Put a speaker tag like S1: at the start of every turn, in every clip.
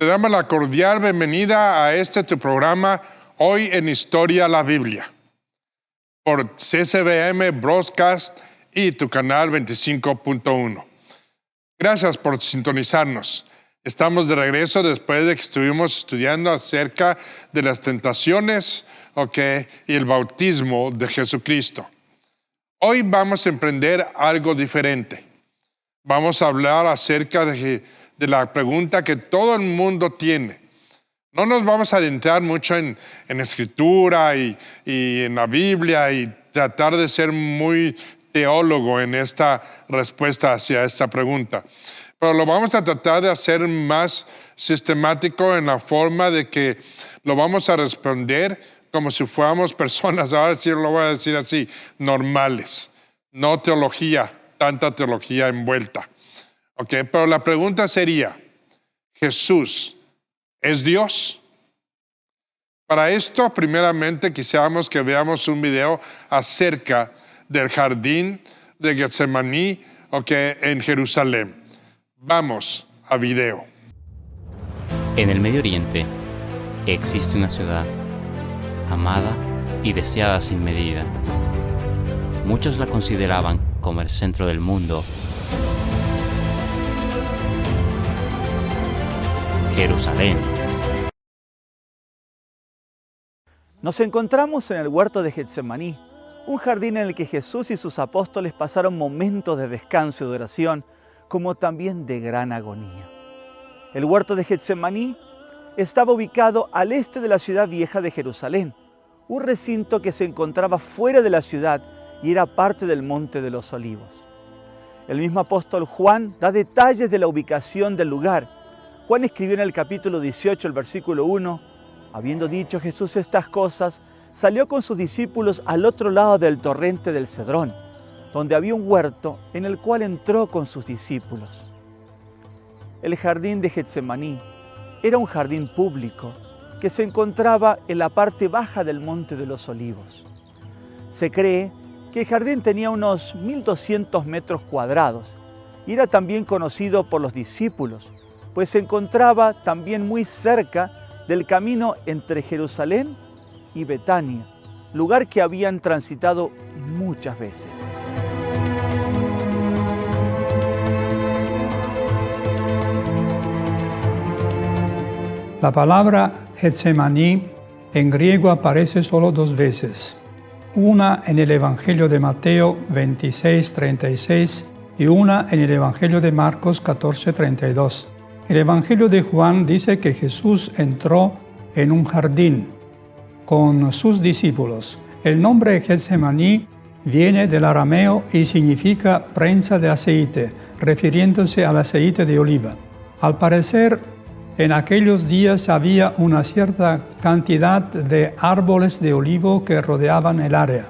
S1: damos la cordial bienvenida a tu programa Hoy en Historia la Biblia por CCBM Broadcast y tu canal 25.1. Gracias por sintonizarnos. Estamos de regreso después de que estuvimos estudiando acerca de las tentaciones y el bautismo de Jesucristo. Hoy vamos a emprender algo diferente. Vamos a hablar acerca de la pregunta que todo el mundo tiene. No nos vamos a adentrar mucho en escritura y en la Biblia y tratar de ser muy teólogo en esta respuesta hacia esta pregunta. Pero lo vamos a tratar de hacer más sistemático en la forma de que lo vamos a responder como si fuéramos personas, ahora sí lo voy a decir así, normales. No teología, tanta teología envuelta. Pero la pregunta sería, ¿Jesús es Dios? Para esto, primeramente, quisiéramos que veamos un video acerca del jardín de Getsemaní en Jerusalén. Vamos a video.
S2: En el Medio Oriente existe una ciudad amada y deseada sin medida. Muchos la consideraban como el centro del mundo. Jerusalén.
S3: Nos encontramos en el huerto de Getsemaní, un jardín en el que Jesús y sus apóstoles pasaron momentos de descanso y de oración, como también de gran agonía. El huerto de Getsemaní estaba ubicado al este de la ciudad vieja de Jerusalén, un recinto que se encontraba fuera de la ciudad y era parte del Monte de los Olivos. El mismo apóstol Juan da detalles de la ubicación del lugar. Juan escribió en el capítulo 18, el versículo 1, habiendo dicho Jesús estas cosas, salió con sus discípulos al otro lado del torrente del Cedrón, donde había un huerto en el cual entró con sus discípulos. El jardín de Getsemaní era un jardín público que se encontraba en la parte baja del Monte de los Olivos. Se cree que el jardín tenía unos 1.200 metros cuadrados y era también conocido por los discípulos, pues se encontraba también muy cerca del camino entre Jerusalén y Betania, lugar que habían transitado muchas veces.
S4: La palabra Getsemaní en griego aparece solo dos veces, una en el Evangelio de Mateo 26:36 y una en el Evangelio de Marcos 14:32. El Evangelio de Juan dice que Jesús entró en un jardín con sus discípulos. El nombre Getsemaní viene del arameo y significa prensa de aceite, refiriéndose al aceite de oliva. Al parecer, en aquellos días había una cierta cantidad de árboles de olivo que rodeaban el área.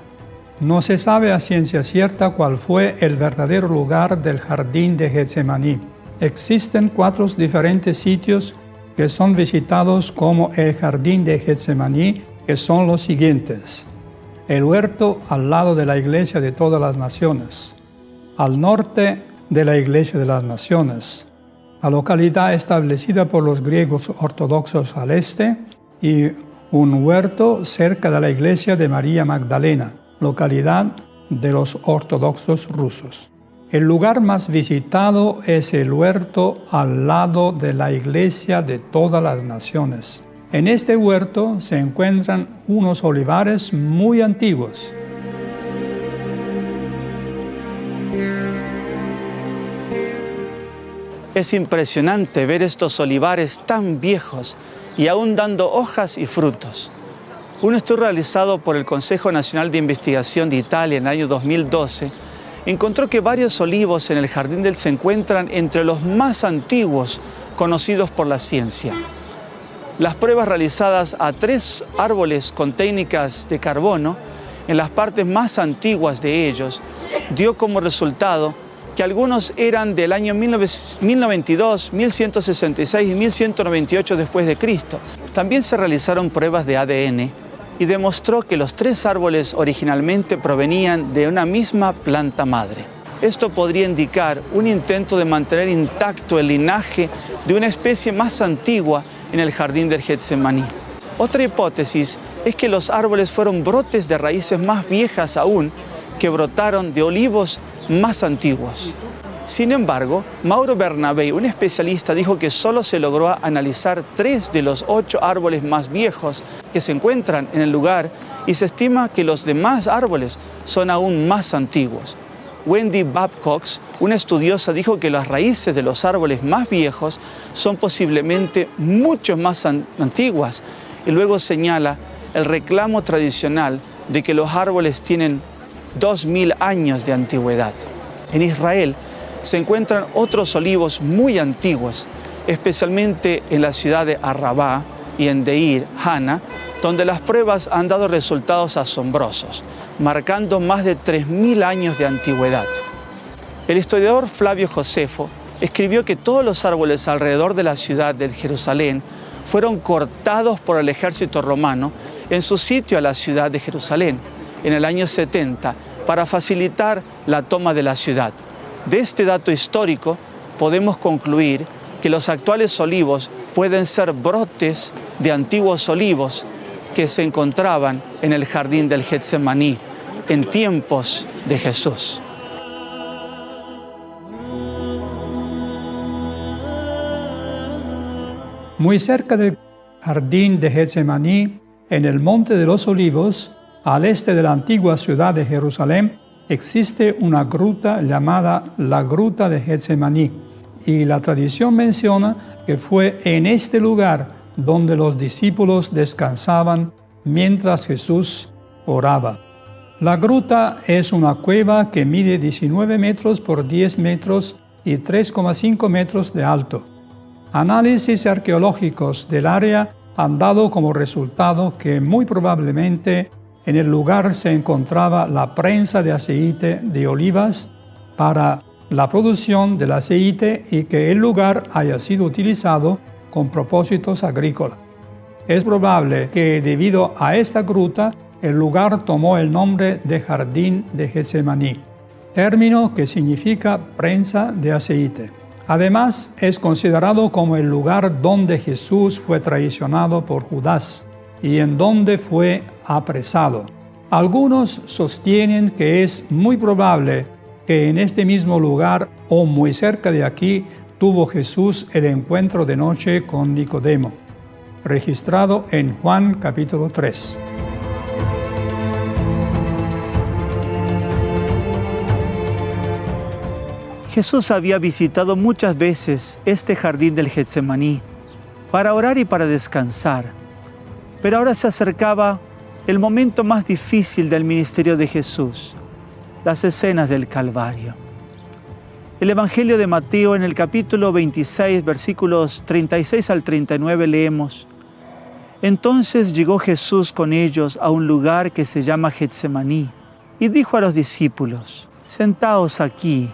S4: No se sabe a ciencia cierta cuál fue el verdadero lugar del jardín de Getsemaní. Existen 4 diferentes sitios que son visitados como el jardín de Getsemaní, que son los siguientes: el huerto al lado de la iglesia de todas las naciones, al norte de la iglesia de las naciones, la localidad establecida por los griegos ortodoxos al este y un huerto cerca de la iglesia de María Magdalena, localidad de los ortodoxos rusos. El lugar más visitado es el huerto al lado de la iglesia de todas las naciones. En este huerto se encuentran unos olivares muy antiguos.
S3: Es impresionante ver estos olivares tan viejos y aún dando hojas y frutos. Un estudio realizado por el Consejo Nacional de Investigación de Italia en el año 2012 encontró que varios olivos en el jardín se encuentran entre los más antiguos conocidos por la ciencia. Las pruebas realizadas a 3 árboles con técnicas de carbono en las partes más antiguas de ellos dio como resultado que algunos eran del año 1092, 1166 y 1198 después de Cristo. También se realizaron pruebas de ADN y demostró que los 3 árboles originalmente provenían de una misma planta madre. Esto podría indicar un intento de mantener intacto el linaje de una especie más antigua en el jardín del Getsemaní. Otra hipótesis es que los árboles fueron brotes de raíces más viejas aún que brotaron de olivos más antiguos. Sin embargo, Mauro Bernabei, un especialista, dijo que solo se logró analizar 3 de los 8 árboles más viejos que se encuentran en el lugar y se estima que los demás árboles son aún más antiguos. Wendy Babcock, una estudiosa, dijo que las raíces de los árboles más viejos son posiblemente mucho más antiguas y luego señala el reclamo tradicional de que los árboles tienen 2000 años de antigüedad. En Israel se encuentran otros olivos muy antiguos, especialmente en la ciudad de Arrabá y en Deir Hana, donde las pruebas han dado resultados asombrosos, marcando más de 3000 años de antigüedad. El historiador Flavio Josefo escribió que todos los árboles alrededor de la ciudad de Jerusalén fueron cortados por el ejército romano en su sitio a la ciudad de Jerusalén en el año 70 para facilitar la toma de la ciudad. De este dato histórico podemos concluir que los actuales olivos pueden ser brotes de antiguos olivos que se encontraban en el jardín del Getsemaní en tiempos de Jesús.
S4: Muy cerca del jardín de Getsemaní, en el Monte de los Olivos, al este de la antigua ciudad de Jerusalén, existe una gruta llamada la Gruta de Getsemaní, y la tradición menciona que fue en este lugar donde los discípulos descansaban mientras Jesús oraba. La gruta es una cueva que mide 19 metros por 10 metros y 3,5 metros de alto. Análisis arqueológicos del área han dado como resultado que muy probablemente en el lugar se encontraba la prensa de aceite de olivas para la producción del aceite y que el lugar haya sido utilizado con propósitos agrícolas. Es probable que debido a esta gruta el lugar tomó el nombre de Jardín de Getsemaní, término que significa prensa de aceite. Además, es considerado como el lugar donde Jesús fue traicionado por Judas y en donde fue apresado. Algunos sostienen que es muy probable que en este mismo lugar o muy cerca de aquí tuvo Jesús el encuentro de noche con Nicodemo, registrado en Juan capítulo 3.
S3: Jesús había visitado muchas veces este jardín del Getsemaní para orar y para descansar, pero ahora se acercaba el momento más difícil del ministerio de Jesús, las escenas del Calvario. El Evangelio de Mateo, en el capítulo 26, versículos 36 al 39, leemos: Entonces llegó Jesús con ellos a un lugar que se llama Getsemaní y dijo a los discípulos: Sentaos aquí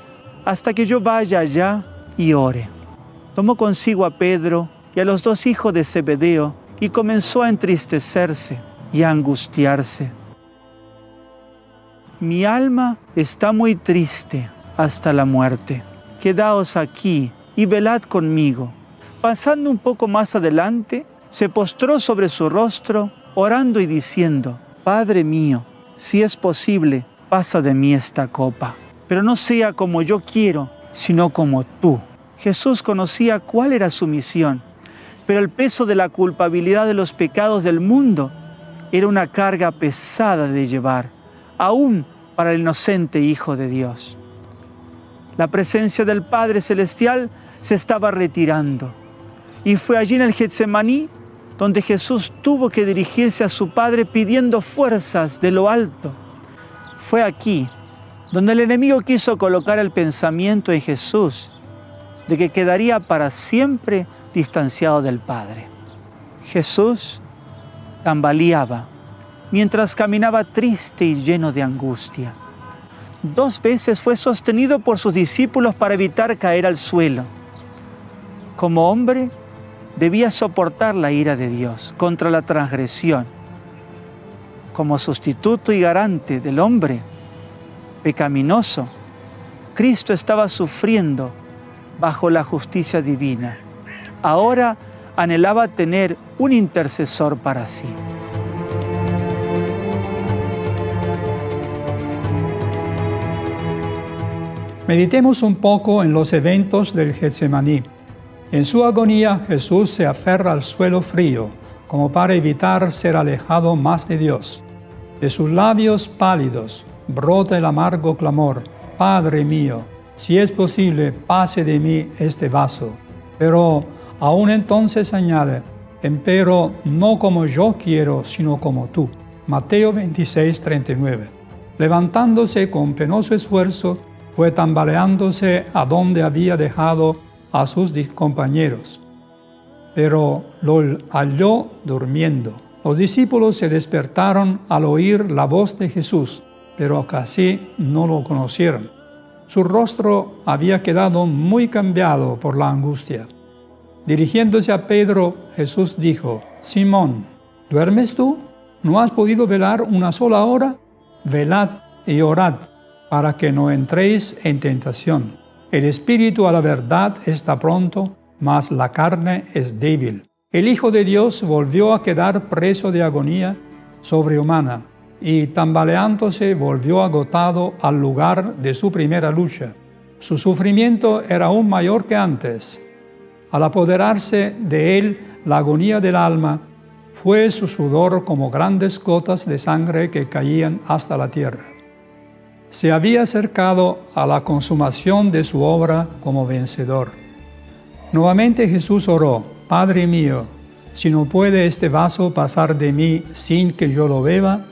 S3: hasta que yo vaya allá y ore. Tomó consigo a Pedro y a los 2 hijos de Zebedeo y comenzó a entristecerse y a angustiarse. Mi alma está muy triste hasta la muerte. Quedaos aquí y velad conmigo. Pasando un poco más adelante, se postró sobre su rostro, orando y diciendo: Padre mío, si es posible, pasa de mí esta copa, pero no sea como yo quiero, sino como tú. Jesús conocía cuál era su misión, pero el peso de la culpabilidad de los pecados del mundo era una carga pesada de llevar, aún para el inocente Hijo de Dios. La presencia del Padre Celestial se estaba retirando, y fue allí en el Getsemaní donde Jesús tuvo que dirigirse a su Padre pidiendo fuerzas de lo alto. Fue aquí donde el enemigo quiso colocar el pensamiento en Jesús de que quedaría para siempre distanciado del Padre. Jesús tambaleaba mientras caminaba triste y lleno de angustia. 2 veces fue sostenido por sus discípulos para evitar caer al suelo. Como hombre, debía soportar la ira de Dios contra la transgresión. Como sustituto y garante del hombre pecaminoso, Cristo estaba sufriendo bajo la justicia divina. Ahora anhelaba tener un intercesor para sí.
S4: Meditemos un poco en los eventos del Getsemaní. En su agonía, Jesús se aferra al suelo frío, como para evitar ser alejado más de Dios. De sus labios pálidos brota el amargo clamor: Padre mío, si es posible, pase de mí este vaso. Pero aún entonces añade: empero no como yo quiero, sino como tú. Mateo 26:39. Levantándose con penoso esfuerzo, fue tambaleándose a donde había dejado a sus compañeros, pero lo halló durmiendo. Los discípulos se despertaron al oír la voz de Jesús, pero casi no lo conocieron. Su rostro había quedado muy cambiado por la angustia. Dirigiéndose a Pedro, Jesús dijo: Simón, ¿duermes tú? ¿No has podido velar una sola hora? Velad y orad, para que no entréis en tentación. El espíritu a la verdad está pronto, mas la carne es débil. El Hijo de Dios volvió a quedar preso de agonía sobrehumana y tambaleándose volvió agotado al lugar de su primera lucha. Su sufrimiento era aún mayor que antes. Al apoderarse de él la agonía del alma, fue su sudor como grandes gotas de sangre que caían hasta la tierra. Se había acercado a la consumación de su obra como vencedor. Nuevamente Jesús oró: Padre mío, si no puede este vaso pasar de mí sin que yo lo beba,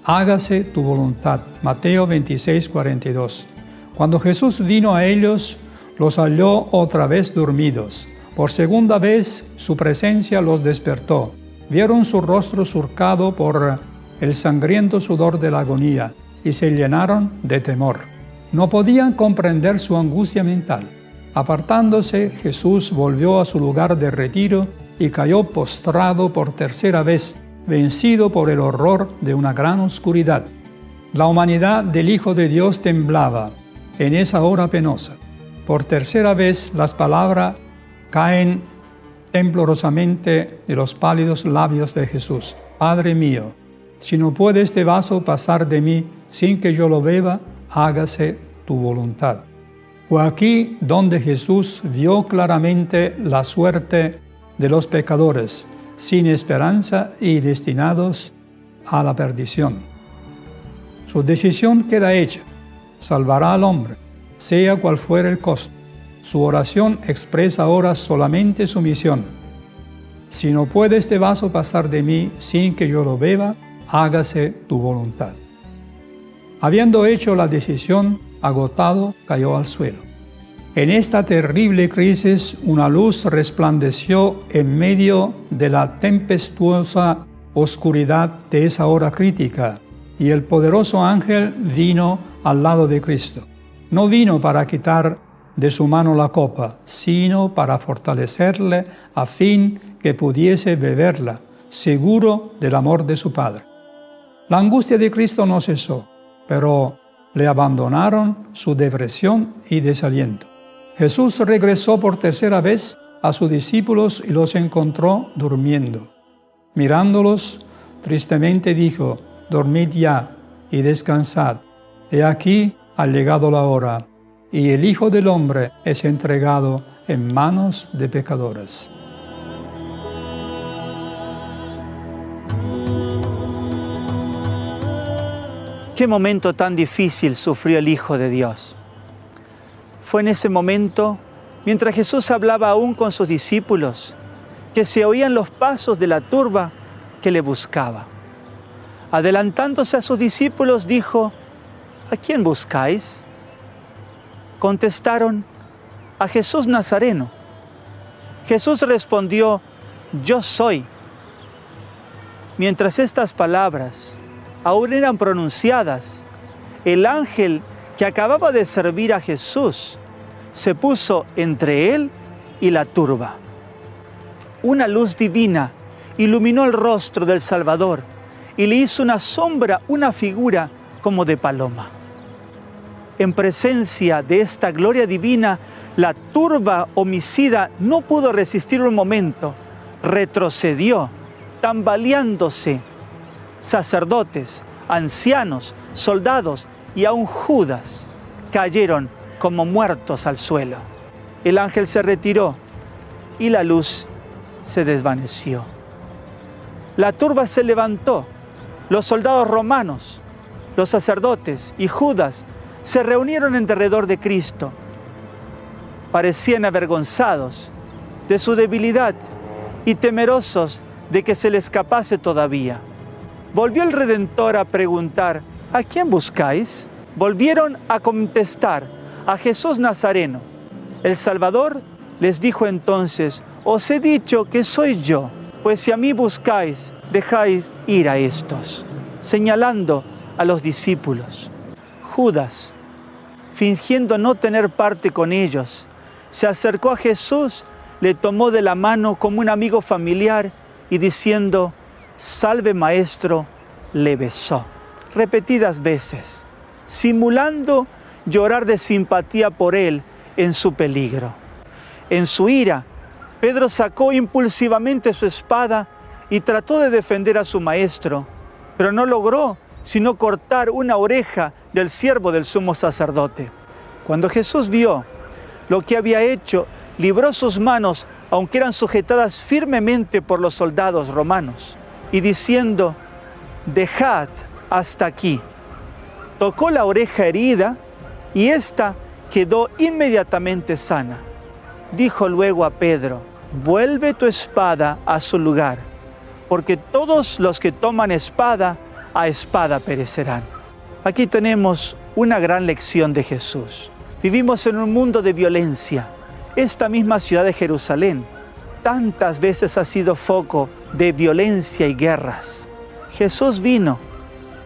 S4: hágase tu voluntad. Mateo 26:42. Cuando Jesús vino a ellos, los halló otra vez dormidos. Por segunda vez su presencia los despertó. Vieron su rostro surcado por el sangriento sudor de la agonía y se llenaron de temor. No podían comprender su angustia mental. Apartándose, Jesús volvió a su lugar de retiro y cayó postrado por tercera vez, vencido por el horror de una gran oscuridad. La humanidad del Hijo de Dios temblaba en esa hora penosa. Por tercera vez las palabras caen temblorosamente de los pálidos labios de Jesús: Padre mío, si no puede este vaso pasar de mí sin que yo lo beba, hágase tu voluntad. Fue aquí donde Jesús vio claramente la suerte de los pecadores, sin esperanza y destinados a la perdición. Su decisión queda hecha: salvará al hombre, sea cual fuera el costo. Su oración expresa ahora solamente su misión: si no puede este vaso pasar de mí sin que yo lo beba, hágase tu voluntad. Habiendo hecho la decisión, agotado, cayó al suelo. En esta terrible crisis, una luz resplandeció en medio de la tempestuosa oscuridad de esa hora crítica, y el poderoso ángel vino al lado de Cristo. No vino para quitar de su mano la copa, sino para fortalecerle a fin que pudiese beberla, seguro del amor de su Padre. La angustia de Cristo no cesó, pero le abandonaron su depresión y desaliento. Jesús regresó por tercera vez a sus discípulos y los encontró durmiendo. Mirándolos, tristemente dijo: dormid ya y descansad. He aquí ha llegado la hora, y el Hijo del Hombre es entregado en manos de pecadores.
S3: Qué momento tan difícil sufrió el Hijo de Dios. Fue en ese momento, mientras Jesús hablaba aún con sus discípulos, que se oían los pasos de la turba que le buscaba. Adelantándose a sus discípulos, dijo: ¿a quién buscáis? Contestaron: a Jesús Nazareno. Jesús respondió: yo soy. Mientras estas palabras aún eran pronunciadas, el ángel que acababa de servir a Jesús se puso entre él y la turba. Una luz divina iluminó el rostro del Salvador y le hizo una sombra, una figura como de paloma. En presencia de esta gloria divina, la turba homicida no pudo resistir un momento, retrocedió, tambaleándose. Sacerdotes, ancianos, soldados y aún Judas cayeron como muertos al suelo. El ángel se retiró y la luz se desvaneció. La turba se levantó. Los soldados romanos, los sacerdotes y Judas se reunieron en derredor de Cristo. Parecían avergonzados de su debilidad y temerosos de que se le escapase todavía. Volvió el Redentor a preguntar: ¿a quién buscáis? Volvieron a contestar: a Jesús Nazareno. El Salvador les dijo entonces: os he dicho que soy yo, pues si a mí buscáis, dejáis ir a estos, señalando a los discípulos. Judas, fingiendo no tener parte con ellos, se acercó a Jesús, le tomó de la mano como un amigo familiar y diciendo: salve maestro, le besó repetidas veces, simulando llorar de simpatía por él en su peligro. En su ira, Pedro sacó impulsivamente su espada y trató de defender a su maestro, pero no logró sino cortar una oreja del siervo del sumo sacerdote. Cuando Jesús vio lo que había hecho, libró sus manos, aunque eran sujetadas firmemente por los soldados romanos, y diciendo: dejad hasta aquí. Tocó la oreja herida y ésta quedó inmediatamente sana. Dijo luego a Pedro: vuelve tu espada a su lugar, porque todos los que toman espada, a espada perecerán. Aquí tenemos una gran lección de Jesús. Vivimos en un mundo de violencia. Esta misma ciudad de Jerusalén tantas veces ha sido foco de violencia y guerras. Jesús vino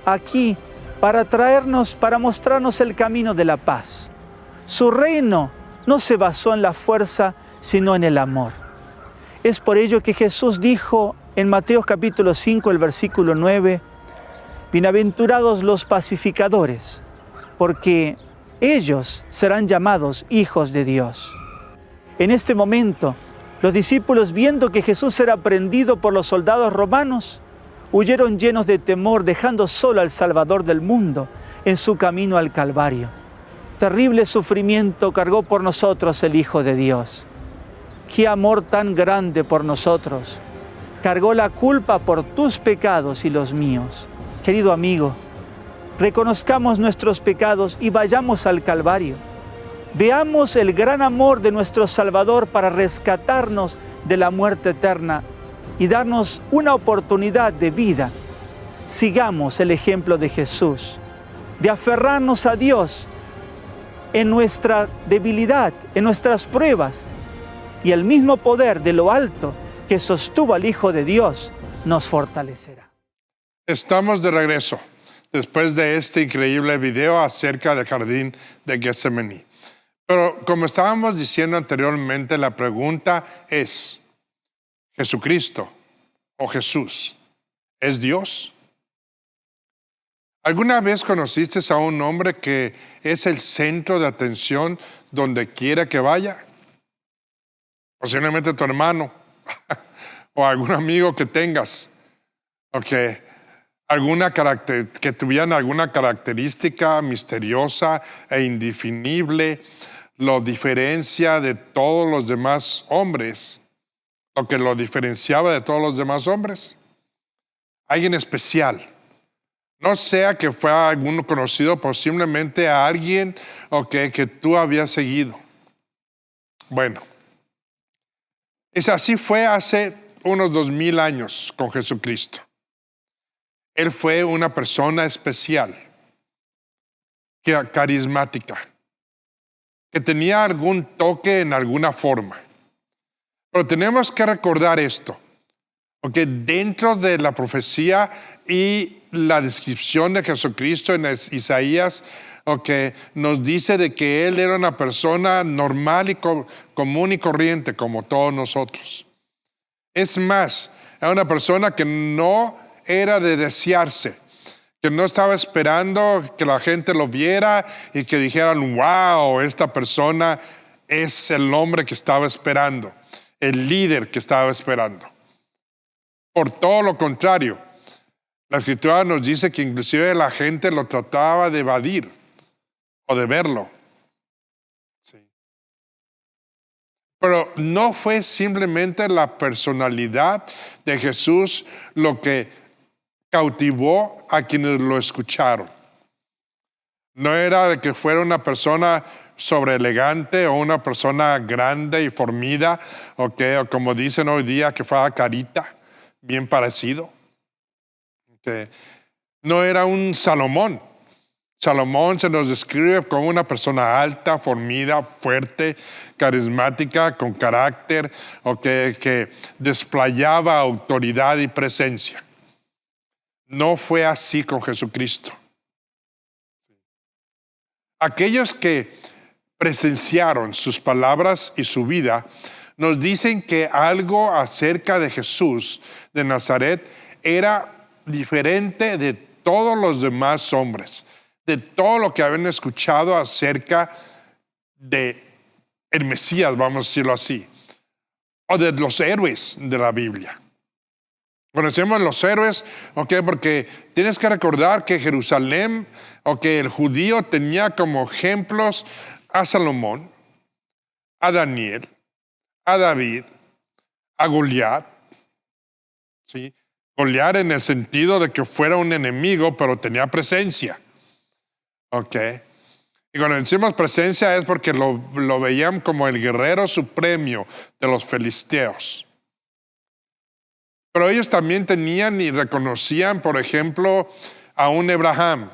S3: aquí para traernos, para mostrarnos el camino de la paz. Su reino no se basó en la fuerza, sino en el amor. Es por ello que Jesús dijo en Mateo capítulo 5, el versículo 9, bienaventurados los pacificadores, porque ellos serán llamados hijos de Dios. En este momento, los discípulos, viendo que Jesús era prendido por los soldados romanos, huyeron llenos de temor, dejando solo al Salvador del mundo en su camino al Calvario. Terrible sufrimiento cargó por nosotros el Hijo de Dios. ¡Qué amor tan grande por nosotros! Cargó la culpa por tus pecados y los míos. Querido amigo, reconozcamos nuestros pecados y vayamos al Calvario. Veamos el gran amor de nuestro Salvador para rescatarnos de la muerte eterna y darnos una oportunidad de vida. Sigamos el ejemplo de Jesús, de aferrarnos a Dios en nuestra debilidad, en nuestras pruebas, y el mismo poder de lo alto que sostuvo al Hijo de Dios nos fortalecerá.
S1: Estamos de regreso después de este increíble video acerca del jardín de Getsemaní. Pero como estábamos diciendo anteriormente, la pregunta es: ¿Jesucristo o Jesús es Dios? ¿Alguna vez conociste a un hombre que es el centro de atención donde quiera que vaya? Posiblemente tu hermano o algún amigo que tengas, o que tuvieran alguna característica misteriosa e indefinible, lo diferencia de todos los demás hombres, lo que lo diferenciaba de todos los demás hombres. Alguien especial. No sea que fuera alguno conocido, posiblemente a alguien que tú habías seguido. Bueno, así fue hace unos 2000 años con Jesucristo. Él fue una persona especial, carismática, que tenía algún toque en alguna forma. Pero tenemos que recordar esto, porque dentro de la profecía y la descripción de Jesucristo en Isaías, nos dice de que Él era una persona normal y común y corriente como todos nosotros. Es más, era una persona que no era de desearse, que no estaba esperando que la gente lo viera y que dijeran, wow, esta persona es el hombre que estaba esperando, el líder que estaba esperando. Por todo lo contrario, la Escritura nos dice que inclusive la gente lo trataba de evadir o de verlo. Sí. Pero no fue simplemente la personalidad de Jesús lo que cautivó a quienes lo escucharon. No era de que fuera una persona sobreelegante o una persona grande y formida, o como dicen hoy día, que fuera carita, bien parecido. No era un Salomón. Salomón se nos describe como una persona alta, formida, fuerte, carismática, con carácter, que desplayaba autoridad y presencia. No fue así con Jesucristo. Aquellos que presenciaron sus palabras y su vida nos dicen que algo acerca de Jesús de Nazaret era diferente de todos los demás hombres, de todo lo que habían escuchado acerca de el Mesías, vamos a decirlo así, o de los héroes de la Biblia. Conocemos los héroes, porque tienes que recordar que Jerusalén, el judío tenía como ejemplos a Salomón, a Daniel, a David, a Goliat. ¿Sí? Goliat en el sentido de que fuera un enemigo, pero tenía presencia. Y cuando decimos presencia es porque lo veían como el guerrero supremo de los filisteos. Pero ellos también tenían y reconocían, por ejemplo, a un Abraham,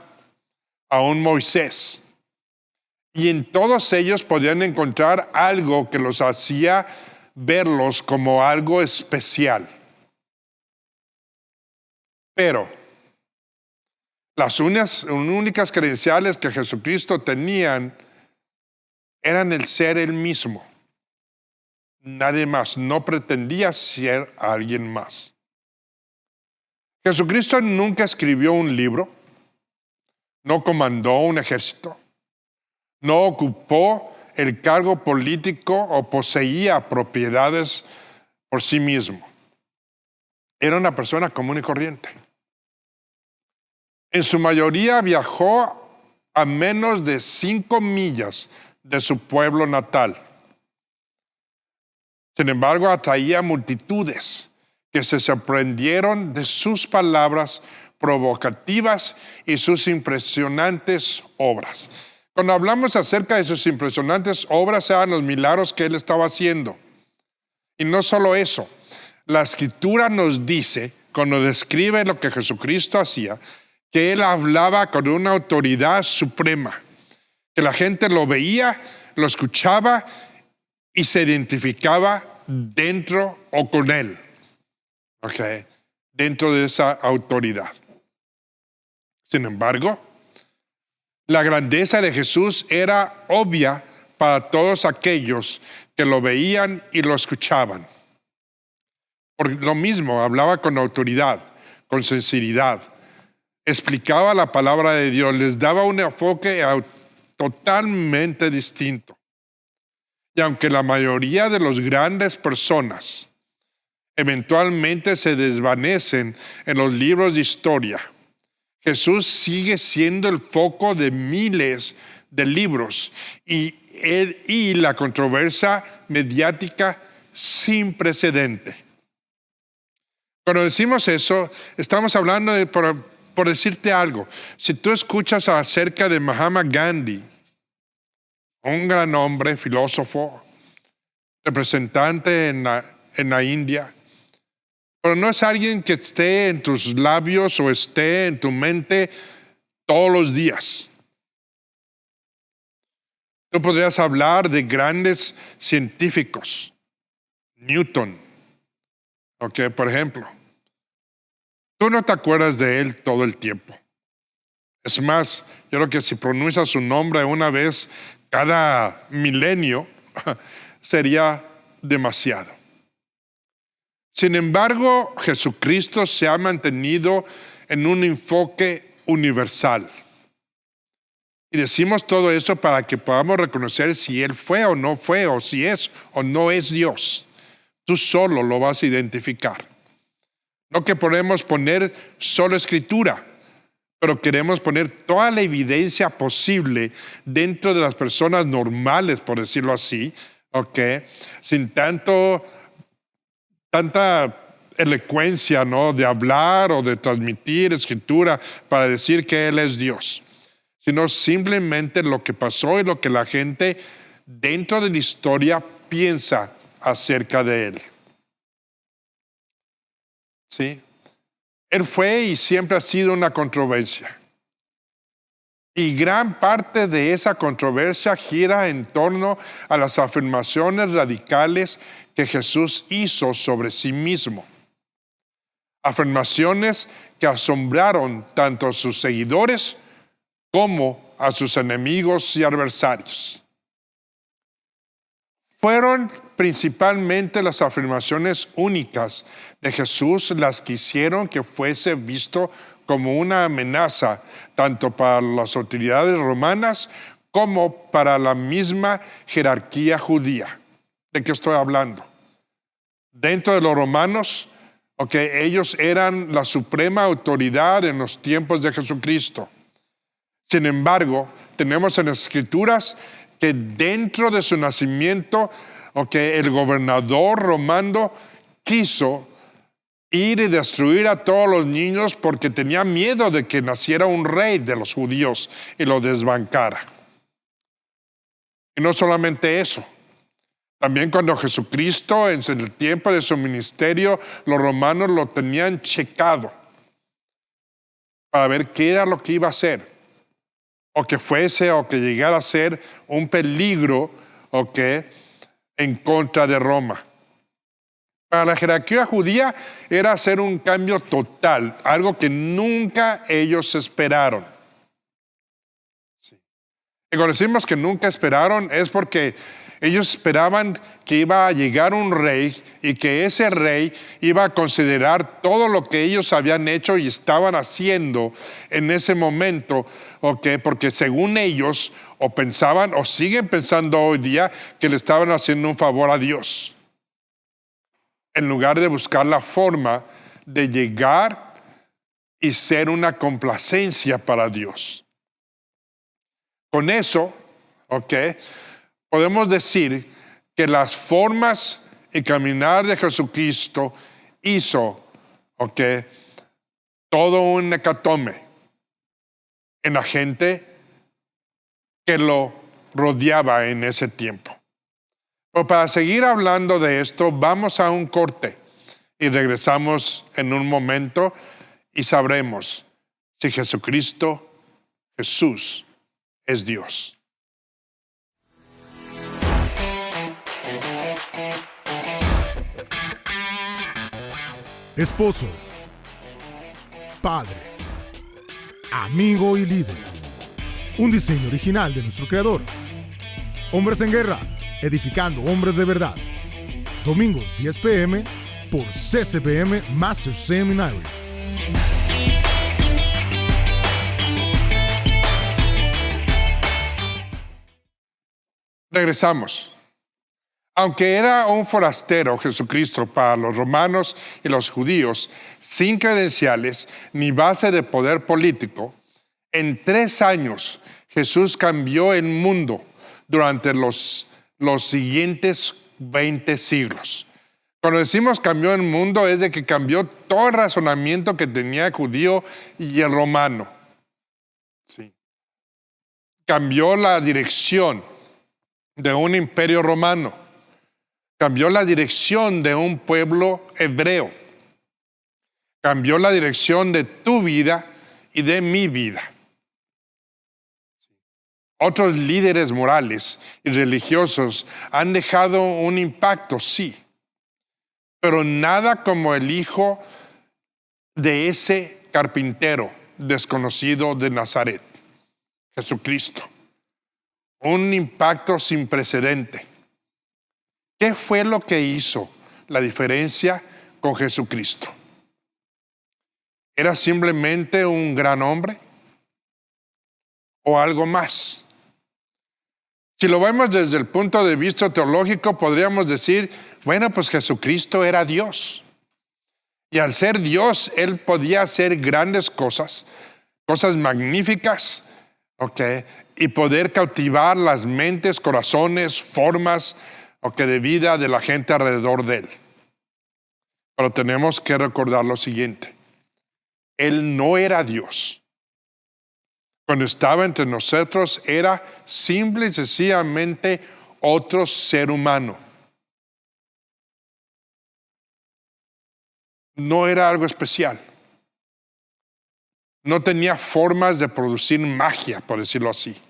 S1: a un Moisés. Y en todos ellos podían encontrar algo que los hacía verlos como algo especial. Pero las únicas credenciales que Jesucristo tenían eran el ser él mismo. Nadie más, no pretendía ser alguien más. Jesucristo nunca escribió un libro, no comandó un ejército, no ocupó el cargo político o poseía propiedades por sí mismo. Era una persona común y corriente. En su mayoría viajó a menos de 5 millas de su pueblo natal. Sin embargo, atraía multitudes que se sorprendieron de sus palabras provocativas y sus impresionantes obras. Cuando hablamos acerca de sus impresionantes obras, eran los milagros que él estaba haciendo. Y no solo eso, la Escritura nos dice, cuando describe lo que Jesucristo hacía, que él hablaba con una autoridad suprema, que la gente lo veía, lo escuchaba y se identificaba dentro o con él, dentro de esa autoridad. Sin embargo, la grandeza de Jesús era obvia para todos aquellos que lo veían y lo escuchaban. Por lo mismo, hablaba con autoridad, con sinceridad, explicaba la palabra de Dios, les daba un enfoque totalmente distinto. Y aunque la mayoría de las grandes personas eventualmente se desvanecen en los libros de historia, Jesús sigue siendo el foco de miles de libros y la controversia mediática sin precedente. Cuando decimos eso, estamos hablando por decirte algo. Si tú escuchas acerca de Mahatma Gandhi, un gran hombre, filósofo, representante en la India, pero no es alguien que esté en tus labios o esté en tu mente todos los días. Tú podrías hablar de grandes científicos, Newton, por ejemplo. Tú no te acuerdas de él todo el tiempo. Es más, yo creo que si pronuncias su nombre una vez cada milenio, sería demasiado. Sin embargo, Jesucristo se ha mantenido en un enfoque universal. Y decimos todo eso para que podamos reconocer si Él fue o no fue, o si es o no es Dios. Tú solo lo vas a identificar. No que podemos poner solo escritura, pero queremos poner toda la evidencia posible dentro de las personas normales, por decirlo así, ¿ok? Sin tanta elocuencia, ¿no? De hablar o de transmitir escritura para decir que Él es Dios, sino simplemente lo que pasó y lo que la gente dentro de la historia piensa acerca de Él. ¿Sí? Él fue y siempre ha sido una controversia. Y gran parte de esa controversia gira en torno a las afirmaciones radicales que Jesús hizo sobre sí mismo. Afirmaciones que asombraron tanto a sus seguidores como a sus enemigos y adversarios. Fueron principalmente las afirmaciones únicas de Jesús las que hicieron que fuese visto como una amenaza tanto para las autoridades romanas como para la misma jerarquía judía. ¿De qué estoy hablando? Dentro de los romanos, ellos eran la suprema autoridad en los tiempos de Jesucristo. Sin embargo, tenemos en las Escrituras que dentro de su nacimiento, el gobernador romano quiso ir y destruir a todos los niños porque tenía miedo de que naciera un rey de los judíos y lo desbancara. Y no solamente eso, también cuando Jesucristo, en el tiempo de su ministerio, los romanos lo tenían checado para ver qué era lo que iba a hacer, o que fuese o que llegara a ser un peligro en contra de Roma. Para la jerarquía judía era hacer un cambio total, algo que nunca ellos esperaron. Sí. Y cuando decimos que nunca esperaron es porque ellos esperaban que iba a llegar un rey y que ese rey iba a considerar todo lo que ellos habían hecho y estaban haciendo en ese momento, porque según ellos o pensaban o siguen pensando hoy día que le estaban haciendo un favor a Dios, en lugar de buscar la forma de llegar y ser una complacencia para Dios. Con eso, podemos decir que las formas y caminar de Jesucristo hizo, todo un hecatombe en la gente que lo rodeaba en ese tiempo. Pero para seguir hablando de esto, vamos a un corte y regresamos en un momento y sabremos si Jesús es Dios.
S5: Esposo, padre, amigo y líder. Un diseño original de nuestro creador. Hombres en Guerra, edificando hombres de verdad. Domingos 10 p.m. por CCBM Master Seminary.
S1: Regresamos. Aunque era un forastero Jesucristo para los romanos y los judíos, sin credenciales ni base de poder político, en 3 años Jesús cambió el mundo durante los siguientes 20 siglos. Cuando decimos cambió el mundo es de que cambió todo el razonamiento que tenía el judío y el romano. Sí. Cambió la dirección de un imperio romano. Cambió la dirección de un pueblo hebreo. Cambió la dirección de tu vida y de mi vida. Otros líderes morales y religiosos han dejado un impacto, sí, pero nada como el hijo de ese carpintero desconocido de Nazaret, Jesucristo. Un impacto sin precedente. ¿Qué fue lo que hizo la diferencia con Jesucristo? ¿Era simplemente un gran hombre? o algo más? Si lo vemos desde el punto de vista teológico, podríamos decir, bueno, pues Jesucristo era Dios. Y al ser Dios, Él podía hacer grandes cosas, cosas magníficas, y poder cautivar las mentes, corazones, formas, de vida de la gente alrededor de Él. Pero tenemos que recordar lo siguiente. Él no era Dios. Cuando estaba entre nosotros, era simple y sencillamente otro ser humano. No era algo especial. No tenía formas de producir magia, por decirlo así.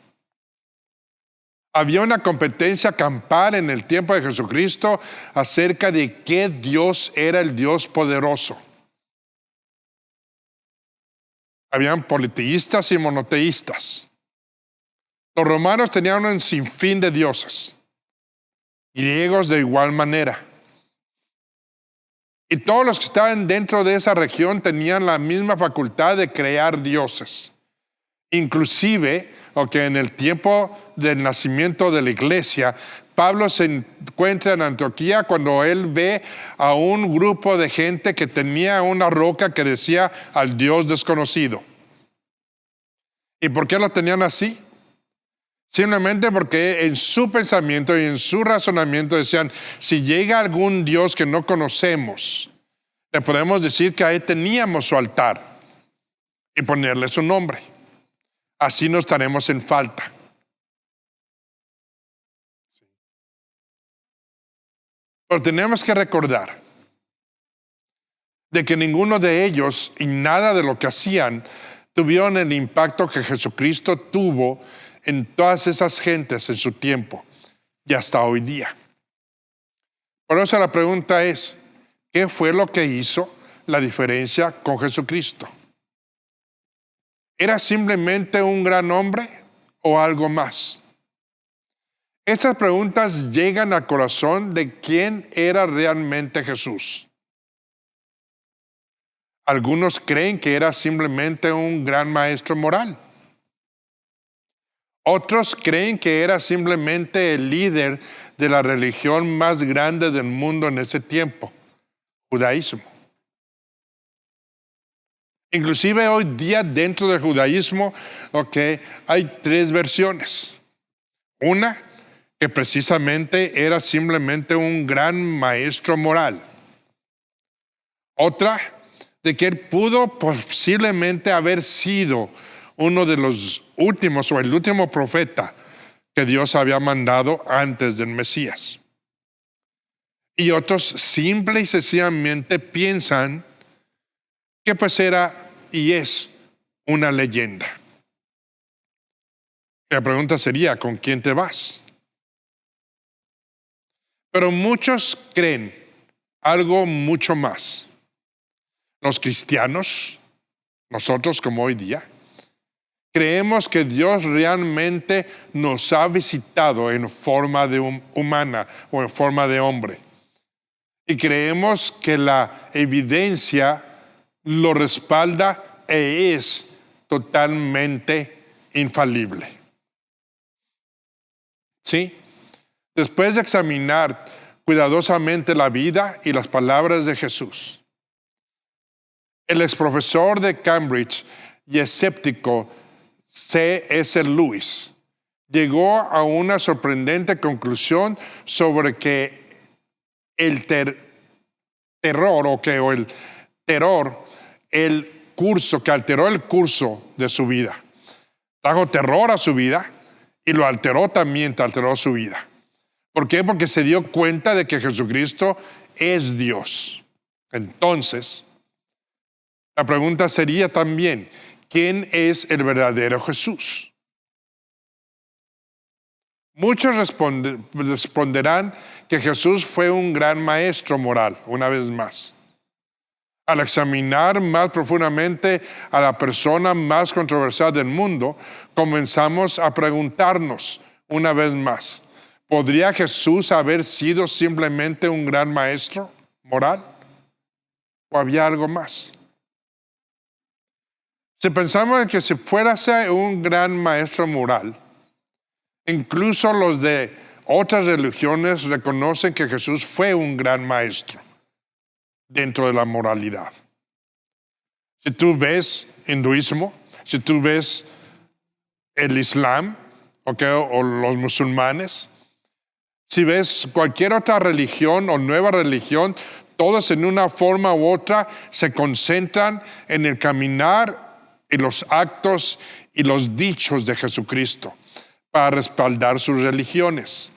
S1: Había una competencia campal en el tiempo de Jesucristo acerca de qué Dios era el Dios poderoso. Habían politeístas y monoteístas. Los romanos tenían un sinfín de dioses. Griegos de igual manera. Y todos los que estaban dentro de esa región tenían la misma facultad de crear dioses. Inclusive, en el tiempo del nacimiento de la iglesia, Pablo se encuentra en Antioquía cuando él ve a un grupo de gente que tenía una roca que decía al Dios desconocido. ¿Y por qué lo tenían así? Simplemente porque en su pensamiento y en su razonamiento decían, si llega algún Dios que no conocemos, le podemos decir que ahí teníamos su altar y ponerle su nombre. Así no estaremos en falta. Pero tenemos que recordar de que ninguno de ellos y nada de lo que hacían tuvieron el impacto que Jesucristo tuvo en todas esas gentes en su tiempo y hasta hoy día. Por eso la pregunta es, ¿qué fue lo que hizo la diferencia con Jesucristo? ¿Era simplemente un gran hombre o algo más? Esas preguntas llegan al corazón de quién era realmente Jesús. Algunos creen que era simplemente un gran maestro moral. Otros creen que era simplemente el líder de la religión más grande del mundo en ese tiempo, judaísmo. Inclusive hoy día dentro del judaísmo, hay tres versiones. Una, que precisamente era simplemente un gran maestro moral. Otra, de que él pudo posiblemente haber sido uno de los últimos o el último profeta que Dios había mandado antes del Mesías. Y otros simple y sencillamente piensan que pues era y es una leyenda. La pregunta sería, ¿con quién te vas? Pero muchos creen algo mucho más. Los cristianos, nosotros como hoy día, creemos que Dios realmente nos ha visitado en forma de humana o en forma de hombre. Y creemos que la evidencia lo respalda e es totalmente infalible. ¿Sí? Después de examinar cuidadosamente la vida y las palabras de Jesús, el exprofesor de Cambridge y escéptico C.S. Lewis llegó a una sorprendente conclusión sobre que el terror, el curso que alteró el curso de su vida, trajo terror a su vida y lo alteró también, alteró su vida. ¿Por qué? Porque se dio cuenta de que Jesucristo es Dios. Entonces, la pregunta sería también, ¿quién es el verdadero Jesús? Muchos responderán que Jesús fue un gran maestro moral, una vez más. Al examinar más profundamente a la persona más controversial del mundo, comenzamos a preguntarnos una vez más, ¿podría Jesús haber sido simplemente un gran maestro moral? ¿O había algo más? Si pensamos en que si fuérase un gran maestro moral, incluso los de otras religiones reconocen que Jesús fue un gran maestro dentro de la moralidad. Si tú ves hinduismo, si tú ves el Islam, o los musulmanes, si ves cualquier otra religión o nueva religión, todos en una forma u otra se concentran en el caminar y los actos y los dichos de Jesucristo para respaldar sus religiones.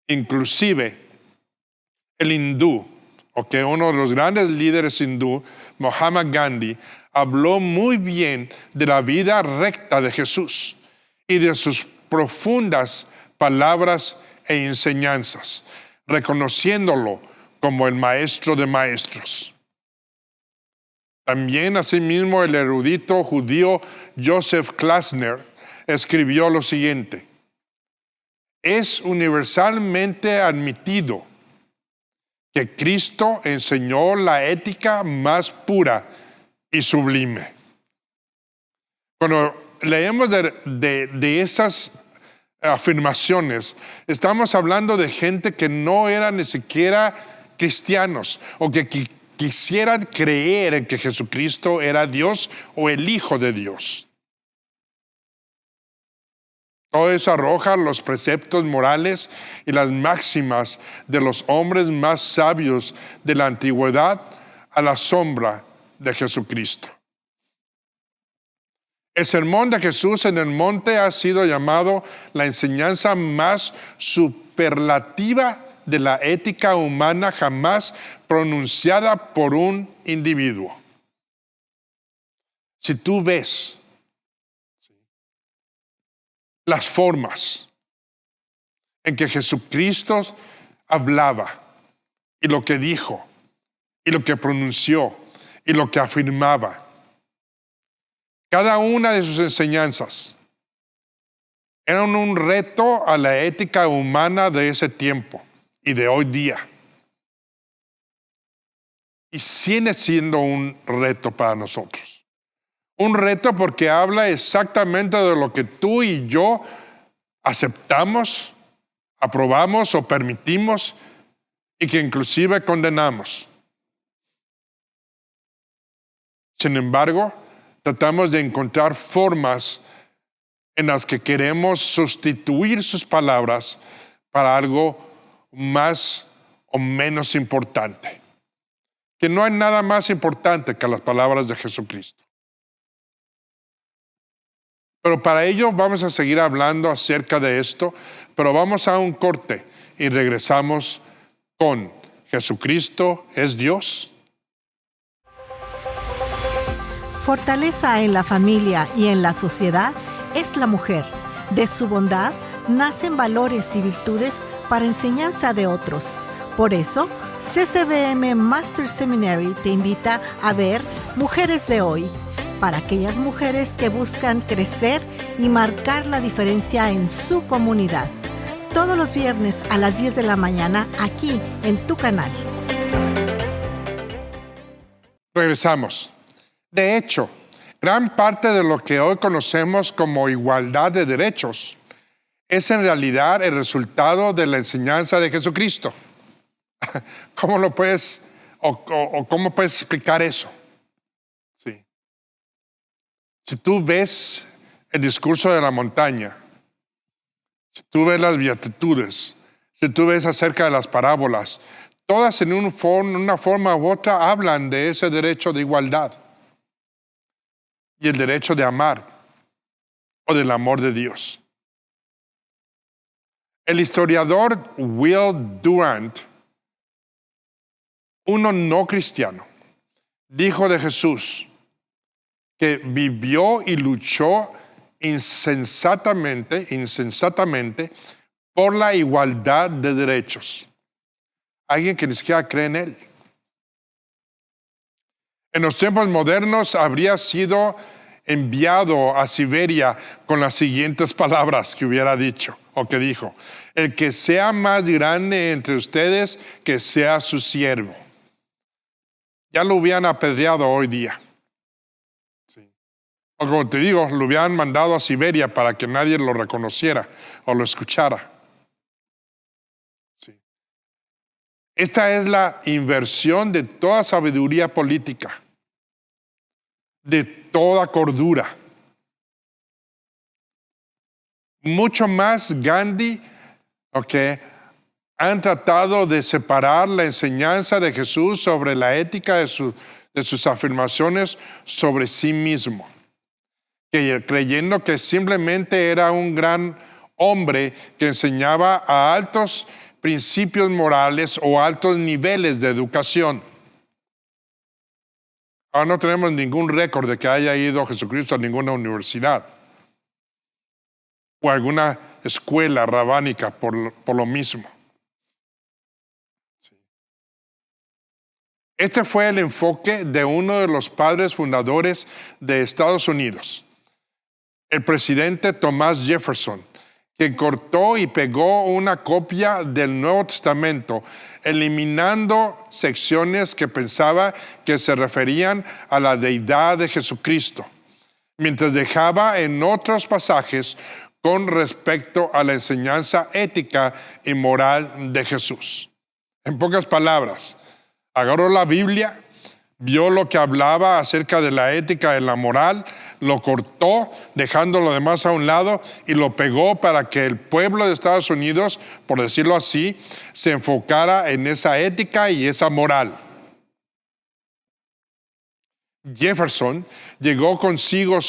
S1: Inclusive el hindú, uno de los grandes líderes hindú, Mahatma Gandhi, habló muy bien de la vida recta de Jesús y de sus profundas palabras e enseñanzas, reconociéndolo como el maestro de maestros. También, asimismo, el erudito judío Joseph Klassner escribió lo siguiente: es universalmente admitido que Cristo enseñó la ética más pura y sublime. Cuando leemos de esas afirmaciones, estamos hablando de gente que no eran ni siquiera cristianos o que quisieran creer en que Jesucristo era Dios o el Hijo de Dios. Todo eso arroja los preceptos morales y las máximas de los hombres más sabios de la antigüedad a la sombra de Jesucristo. El sermón de Jesús en el monte ha sido llamado la enseñanza más superlativa de la ética humana jamás pronunciada por un individuo. Si tú ves las formas en que Jesucristo hablaba y lo que dijo y lo que pronunció y lo que afirmaba, cada una de sus enseñanzas eran un reto a la ética humana de ese tiempo y de hoy día. Y sigue siendo un reto para nosotros. Un reto porque habla exactamente de lo que tú y yo aceptamos, aprobamos o permitimos y que inclusive condenamos. Sin embargo, tratamos de encontrar formas en las que queremos sustituir sus palabras para algo más o menos importante. Que no hay nada más importante que las palabras de Jesucristo. Pero para ello vamos a seguir hablando acerca de esto, pero vamos a un corte y regresamos con ¿Jesucristo es Dios?
S6: Fortaleza en la familia y en la sociedad es la mujer. De su bondad nacen valores y virtudes para enseñanza de otros. Por eso, CCBM Master Seminary te invita a ver Mujeres de Hoy, para aquellas mujeres que buscan crecer y marcar la diferencia en su comunidad. Todos los viernes a las 10 de la mañana, aquí en tu canal.
S1: Regresamos. De hecho, gran parte de lo que hoy conocemos como igualdad de derechos es en realidad el resultado de la enseñanza de Jesucristo. ¿Cómo lo puedes, o cómo puedes explicar eso? Sí. Si tú ves el discurso de la montaña, si tú ves las beatitudes, si tú ves acerca de las parábolas, todas en una forma u otra hablan de ese derecho de igualdad y el derecho de amar o del amor de Dios. El historiador Will Durant, uno no cristiano, dijo de Jesús que vivió y luchó insensatamente por la igualdad de derechos. Alguien que ni siquiera cree en él. En los tiempos modernos habría sido enviado a Siberia con las siguientes palabras que hubiera dicho o que dijo: el que sea más grande entre ustedes, que sea su siervo. Ya lo hubieran apedreado hoy día. O como te digo, lo hubieran mandado a Siberia para que nadie lo reconociera o lo escuchara. Sí. Esta es la inversión de toda sabiduría política, de toda cordura. Mucho más Gandhi, han tratado de separar la enseñanza de Jesús sobre la ética de sus afirmaciones sobre sí mismo, creyendo que simplemente era un gran hombre que enseñaba a altos principios morales o altos niveles de educación. Ahora no tenemos ningún récord de que haya ido Jesucristo a ninguna universidad o alguna escuela rabánica por lo mismo. Sí. Este fue el enfoque de uno de los padres fundadores de Estados Unidos, el presidente Thomas Jefferson, que cortó y pegó una copia del Nuevo Testamento, eliminando secciones que pensaba que se referían a la deidad de Jesucristo, mientras dejaba en otros pasajes con respecto a la enseñanza ética y moral de Jesús. En pocas palabras, agarró la Biblia, vio lo que hablaba acerca de la ética y la moral, lo cortó, dejando lo demás a un lado, y lo pegó para que el pueblo de Estados Unidos, por decirlo así, se enfocara en esa ética y esa moral. Jefferson llevó consigo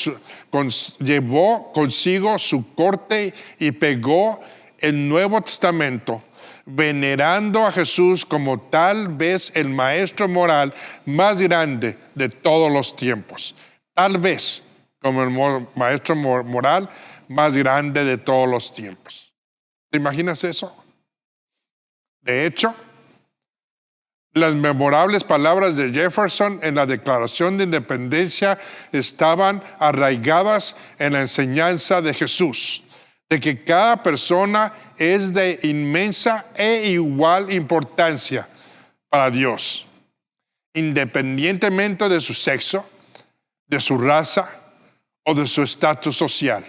S1: su corte y pegó el Nuevo Testamento, venerando a Jesús como tal vez el maestro moral más grande de todos los tiempos. Tal vez como el maestro moral más grande de todos los tiempos. ¿Te imaginas eso? De hecho, las memorables palabras de Jefferson en la Declaración de Independencia estaban arraigadas en la enseñanza de Jesús, de que cada persona es de inmensa e igual importancia para Dios, independientemente de su sexo, de su raza o de su estatus social.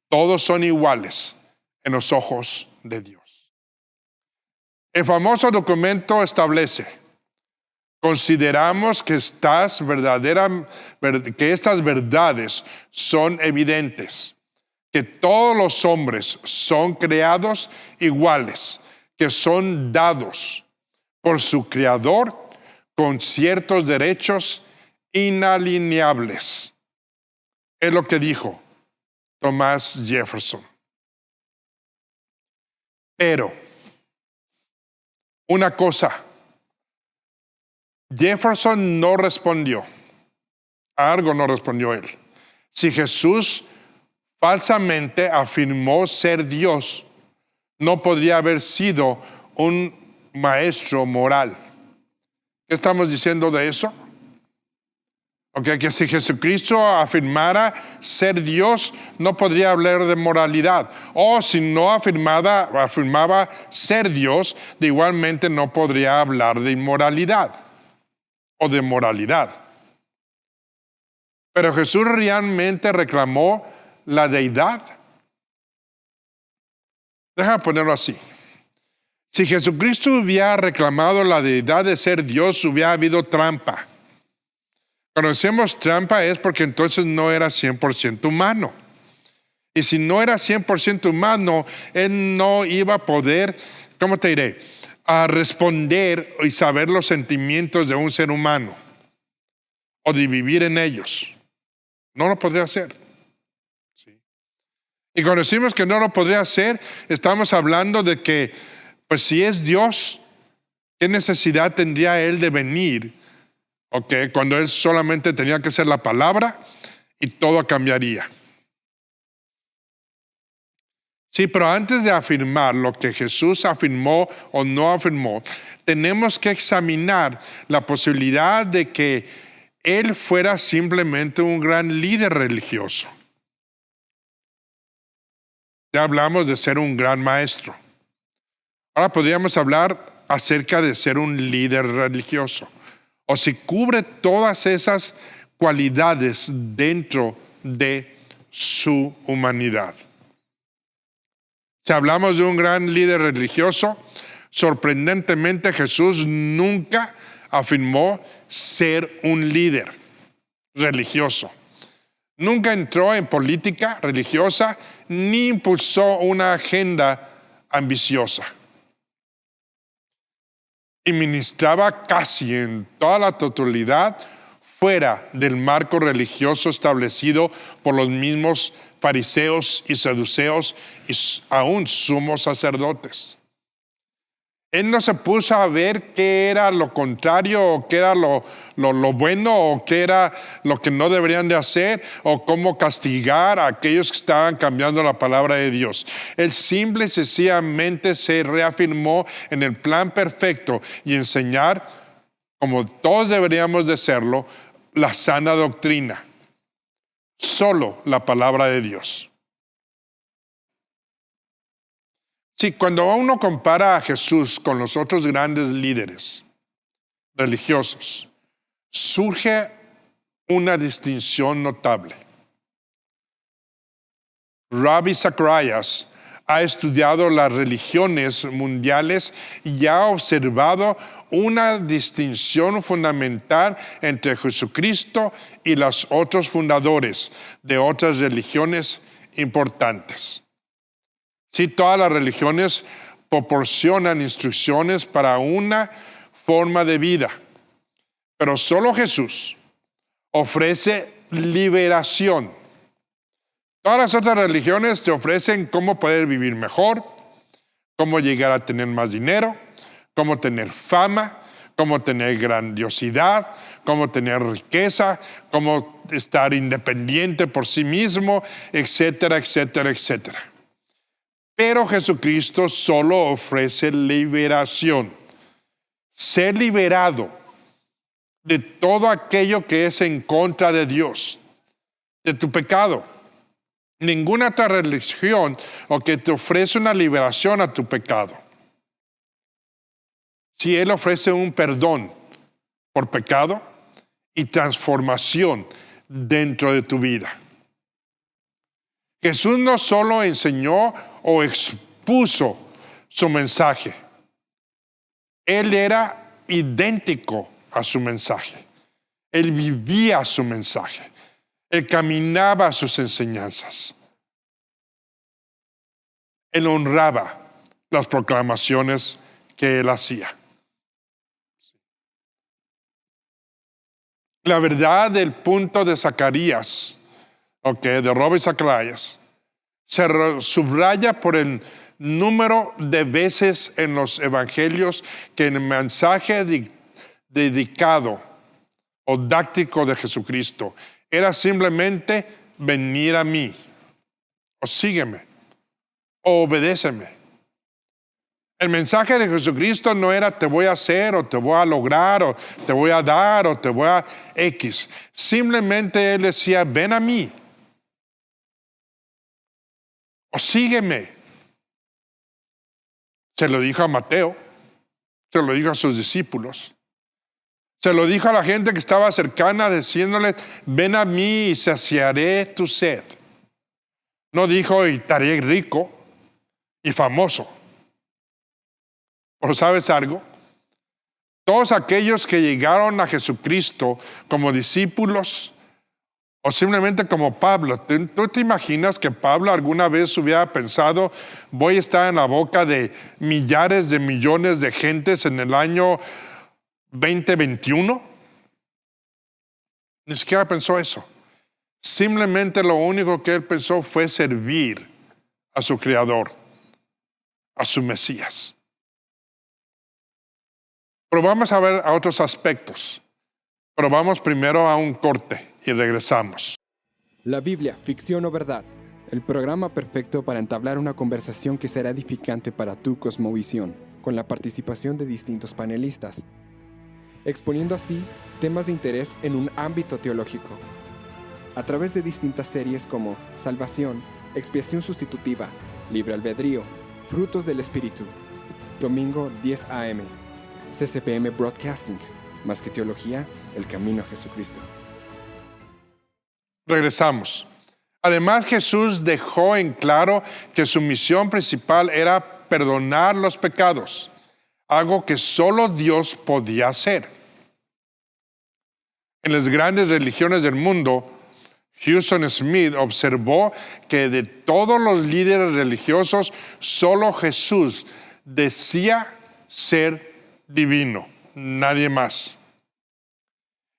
S1: Todos son iguales en los ojos de Dios. El famoso documento establece: consideramos que estas verdades son evidentes, que todos los hombres son creados iguales, que son dados por su Creador con ciertos derechos inalienables. Es lo que dijo Thomas Jefferson. Pero una cosa, Jefferson no respondió. A algo no respondió él. Si Jesús falsamente afirmó ser Dios, no podría haber sido un maestro moral. ¿Qué estamos diciendo de eso? Que si Jesucristo afirmara ser Dios, no podría hablar de moralidad. O si no afirmaba ser Dios, igualmente no podría hablar de inmoralidad o de moralidad. Pero Jesús realmente reclamó la deidad. Déjame ponerlo así. Si Jesucristo hubiera reclamado la deidad de ser Dios, hubiera habido trampa. Cuando decimos trampa es porque entonces no era 100% humano. Y si no era 100% humano, él no iba a poder, a responder y saber los sentimientos de un ser humano o de vivir en ellos. No lo podría hacer. ¿Sí? Y cuando decimos que no lo podría hacer, estamos hablando de que, pues si es Dios, ¿qué necesidad tendría él de venir? Cuando él solamente tenía que ser la palabra y todo cambiaría. Sí, pero antes de afirmar lo que Jesús afirmó o no afirmó, tenemos que examinar la posibilidad de que él fuera simplemente un gran líder religioso. Ya hablamos de ser un gran maestro. Ahora podríamos hablar acerca de ser un líder religioso. O si cubre todas esas cualidades dentro de su humanidad. Si hablamos de un gran líder religioso, sorprendentemente Jesús nunca afirmó ser un líder religioso. Nunca entró en política religiosa ni impulsó una agenda ambiciosa. Y ministraba casi en toda la totalidad fuera del marco religioso establecido por los mismos fariseos y saduceos y aún sumos sacerdotes. Él no se puso a ver qué era lo contrario o qué era lo bueno o qué era lo que no deberían de hacer o cómo castigar a aquellos que estaban cambiando la palabra de Dios. Él simple y sencillamente se reafirmó en el plan perfecto y enseñar, como todos deberíamos de hacerlo, la sana doctrina. Solo la palabra de Dios. Sí, cuando uno compara a Jesús con los otros grandes líderes religiosos, surge una distinción notable. Ravi Zacharias ha estudiado las religiones mundiales y ha observado una distinción fundamental entre Jesucristo y los otros fundadores de otras religiones importantes. Sí, todas las religiones proporcionan instrucciones para una forma de vida, pero solo Jesús ofrece liberación. Todas las otras religiones te ofrecen cómo poder vivir mejor, cómo llegar a tener más dinero, cómo tener fama, cómo tener grandiosidad, cómo tener riqueza, cómo estar independiente por sí mismo, etcétera, etcétera, etcétera. Pero Jesucristo solo ofrece liberación. Ser liberado de todo aquello que es en contra de Dios, de tu pecado. Ninguna otra religión o que te ofrece una liberación a tu pecado. Si Él ofrece un perdón por pecado y transformación dentro de tu vida. Jesús no solo enseñó o expuso su mensaje. Él era idéntico a su mensaje. Él vivía su mensaje. Él caminaba sus enseñanzas. Él honraba las proclamaciones que él hacía. La verdad del punto de Zacarías, de Ravi Zacharias, se subraya por el número de veces en los evangelios que en el mensaje dedicado o dáctico de Jesucristo era simplemente venir a mí, o sígueme, o obedéceme. El mensaje de Jesucristo no era te voy a hacer, o te voy a lograr, o te voy a dar, o te voy a X. Simplemente Él decía, ven a mí, o sígueme. Se lo dijo a Mateo, se lo dijo a sus discípulos. Se lo dijo a la gente que estaba cercana diciéndole, ven a mí y saciaré tu sed. No dijo, y te haré rico y famoso. ¿Pero sabes algo? Todos aquellos que llegaron a Jesucristo como discípulos o simplemente como Pablo, ¿tú te imaginas que Pablo alguna vez hubiera pensado, voy a estar en la boca de millares de millones de gentes en el año 2021? Ni siquiera pensó eso. Simplemente lo único que él pensó fue servir a su Creador, a su Mesías. Pero vamos a ver a otros aspectos. Pero vamos primero a un corte y regresamos.
S7: La Biblia, ficción o verdad. El programa perfecto para entablar una conversación que será edificante para tu cosmovisión, con la participación de distintos panelistas, exponiendo así temas de interés en un ámbito teológico. A través de distintas series como Salvación, Expiación Sustitutiva, Libre Albedrío, Frutos del Espíritu, domingo 10 a.m., CCPM Broadcasting, Más que Teología, el camino a Jesucristo.
S1: Regresamos. Además, Jesús dejó en claro que su misión principal era perdonar los pecados, algo que solo Dios podía hacer. En las grandes religiones del mundo, Huston Smith observó que de todos los líderes religiosos, solo Jesús decía ser divino, nadie más.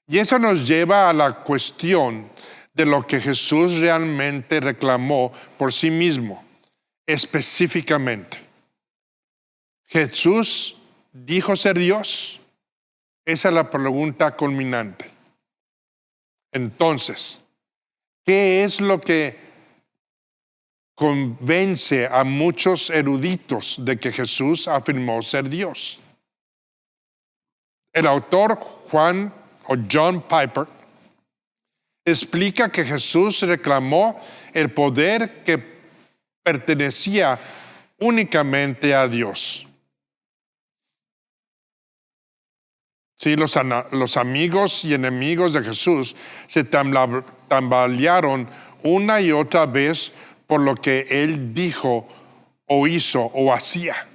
S1: Y eso nos lleva a la cuestión de lo que Jesús realmente reclamó por sí mismo, específicamente. ¿Jesús dijo ser Dios? Esa es la pregunta culminante. Entonces, ¿qué es lo que convence a muchos eruditos de que Jesús afirmó ser Dios? El autor John Piper explica que Jesús reclamó el poder que pertenecía únicamente a Dios. Sí, los amigos y enemigos de Jesús se tambalearon una y otra vez por lo que él dijo o hizo o hacía.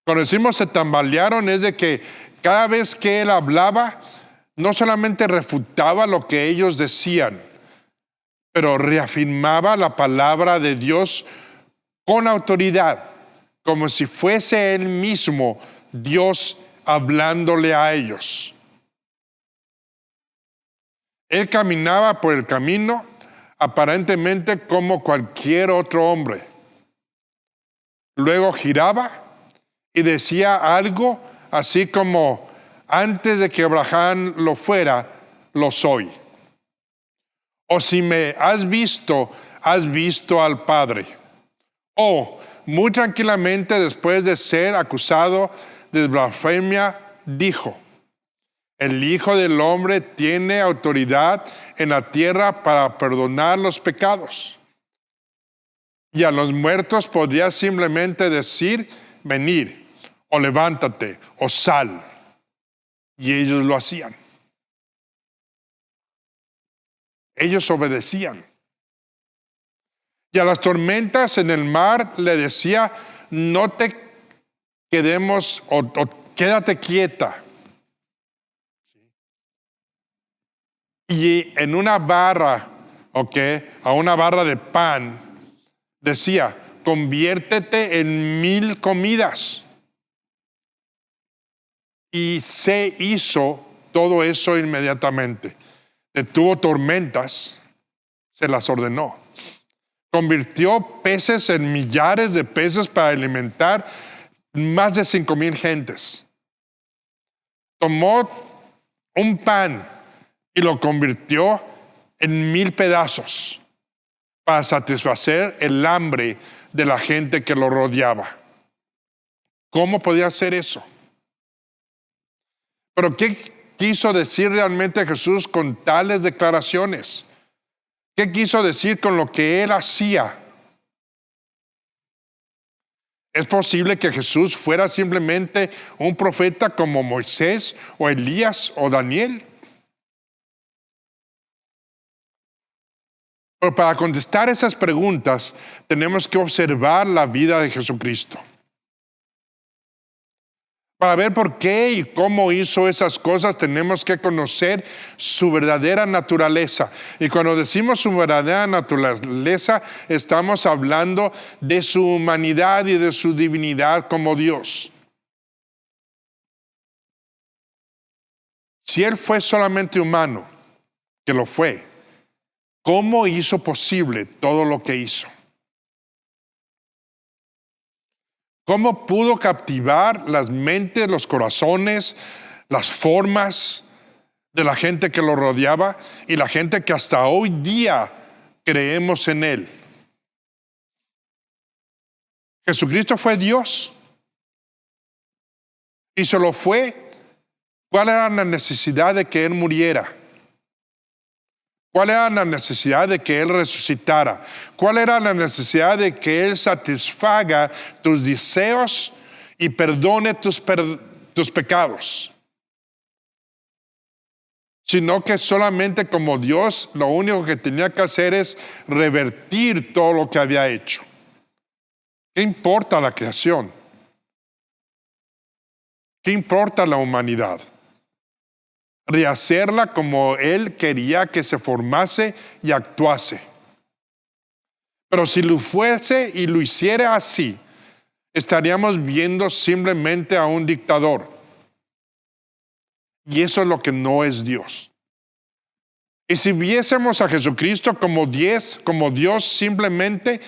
S1: Cuando decimos se tambalearon es de que cada vez que él hablaba, no solamente refutaba lo que ellos decían, pero reafirmaba la palabra de Dios con autoridad, como si fuese él mismo Dios hablándole a ellos. Él caminaba por el camino aparentemente como cualquier otro hombre. Luego giraba y decía algo así como: antes de que Abraham lo fuera, lo soy. O si me has visto al Padre. O muy tranquilamente, después de ser acusado de blasfemia, dijo: el Hijo del Hombre tiene autoridad en la tierra para perdonar los pecados. Y a los muertos podría simplemente decir: venid, o levántate, o sal. Y ellos lo hacían. Ellos obedecían. Y a las tormentas en el mar le decía: no te quedemos o quédate quieta. Y en una barra, a una barra de pan, decía: conviértete en 1000 comidas. Y se hizo todo eso inmediatamente. Detuvo tormentas, se las ordenó. Convirtió peces en millares de peces para alimentar más de 5,000 gentes. Tomó un pan y lo convirtió en 1000 pedazos para satisfacer el hambre de la gente que lo rodeaba. ¿Cómo podía hacer eso? Pero ¿qué quiso decir realmente Jesús con tales declaraciones? ¿Qué quiso decir con lo que él hacía? ¿Es posible que Jesús fuera simplemente un profeta como Moisés o Elías o Daniel? Pero para contestar esas preguntas tenemos que observar la vida de Jesucristo. Para ver por qué y cómo hizo esas cosas, tenemos que conocer su verdadera naturaleza. Y cuando decimos su verdadera naturaleza, estamos hablando de su humanidad y de su divinidad como Dios. Si Él fue solamente humano, que lo fue, ¿cómo hizo posible todo lo que hizo? ¿Cómo pudo captivar las mentes, los corazones, las formas de la gente que lo rodeaba y la gente que hasta hoy día creemos en Él? Jesucristo fue Dios. Y solo fue. ¿Cuál era la necesidad de que Él muriera? ¿Cuál era la necesidad de que Él resucitara? ¿Cuál era la necesidad de que Él satisfaga tus deseos y perdone tus pecados? sino que solamente como Dios lo único que tenía que hacer es revertir todo lo que había hecho. ¿Qué importa la creación? ¿Qué importa la humanidad? Rehacerla como Él quería que se formase y actuase. Pero si lo fuese y lo hiciera así, estaríamos viendo simplemente a un dictador. Y eso es lo que no es Dios. Y si viésemos a Jesucristo como Dios simplemente,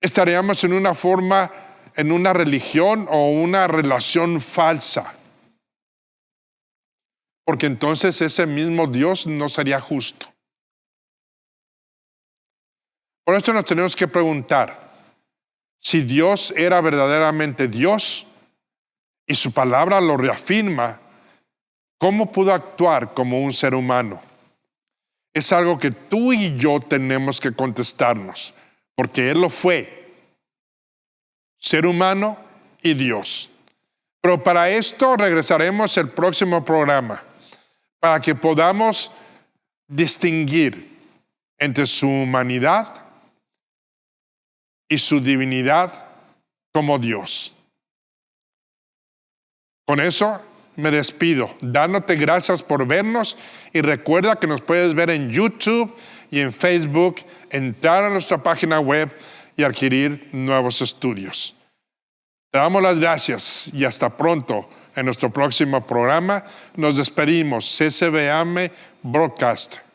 S1: estaríamos en una forma, en una religión o una relación falsa. Porque entonces ese mismo Dios no sería justo. Por eso nos tenemos que preguntar, si Dios era verdaderamente Dios y su palabra lo reafirma, ¿cómo pudo actuar como un ser humano? Es algo que tú y yo tenemos que contestarnos, porque Él lo fue, ser humano y Dios. Pero para esto regresaremos el próximo programa, para que podamos distinguir entre su humanidad y su divinidad como Dios. Con eso me despido, dándote gracias por vernos y recuerda que nos puedes ver en YouTube y en Facebook, entrar a nuestra página web y adquirir nuevos estudios. Te damos las gracias y hasta pronto en nuestro próximo programa. Nos despedimos, CSBM Broadcast.